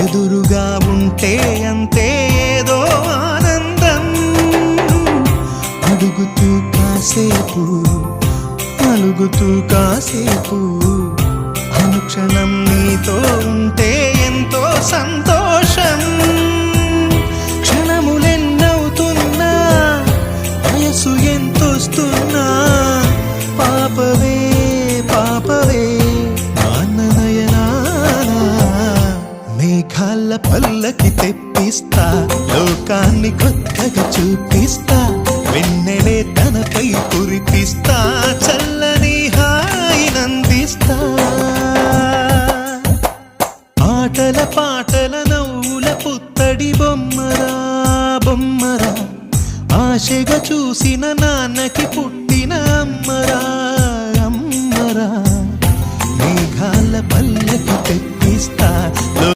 ఎదురుగా ఉంటే అంతే ఏదో ఆనందం. అడుగుతూ కాసేపు అలుగుతూ కాసేపు అనుక్షణం నీతో ఉంటే ఎంతో సంతోషం. క్షణములెన్నవుతున్నా వయసు ఎంతొస్తున్నా పాపవే పాపవే మేఘాల పల్లకి తెప్పిస్తా, లోకాన్ని కొత్తగా చూపిస్తా, వెన్నెలే తనపై కురిపిస్తా, చల్లని హాయినందిస్తా. ఆటల పాటల నవ్వుల పుత్తడి బొమ్మరా బొమ్మరా, ఆశగా చూసిన నాన్నకి పుట్టిన అమ్మరా అమ్మరా. మేఘాల పల్లకి తెప్పిస్తా,